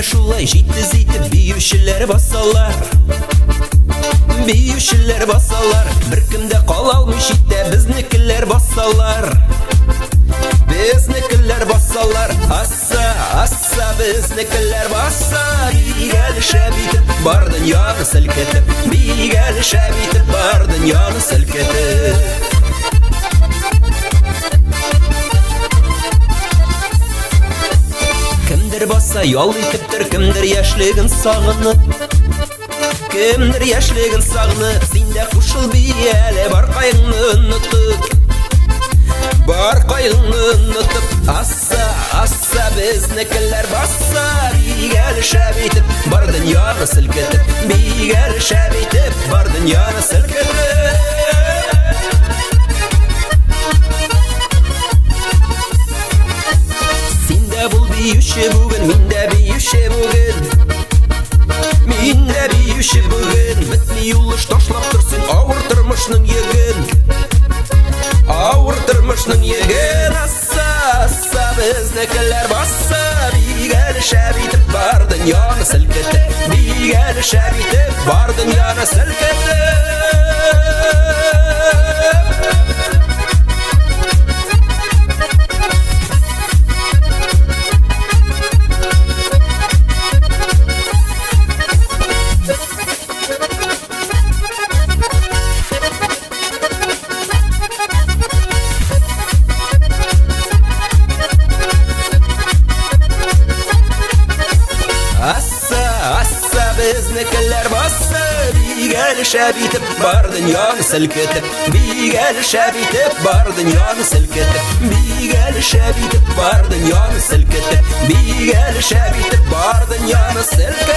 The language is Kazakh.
шулай жеткізейтіп бейушілер басалар. Бейушілер басалар, бір кімді қала алмай жетті бізнікілер басалар. Бізнікілер басалар, аса бізнікілер басар. Бейгәлі шәбейтіп бар дүнияны сілкетіп, бейгәлі шәбейтіп бар дүнияны сілкетіп. Кімдір баса ял етіптір, кімдір яшілігін сағынып, кімдір яшілігін сағынып, сенде құшыл бейәлі бар қайғыны ұнытып, бар қайғыны ұнытып. Аса бізнікілер баса, бейгәлі шәбейтіп бар дүнияны сілкетіп, бейгәлі шәбейтіп бар дүнияны сілкетіп. Бұл бейуші бүгін, мен де бейуші бүгін, мен де бейуші бүгін. Бітмей ұлыш ташлап тұрсын ауыр тұрмышның егін, ауыр тұрмышның егін. Аса бізнікілер баса, бейгәлі шәбейтіп бар дүнияны сілкетіп, бейгәлі шәбейтіп бар дүнияны сілкетіп. Аса бізнікілер басы, бейгәлі шәбейтіп бар дүнияны сілкетіп, бейгәлі шәбейтіп бар дүнияны сілкетіп, бейгәлі шәбейтіп бар дүнияны сілкетіп, бейгәлі шәбейтіп бар дүнияны сілкетіп.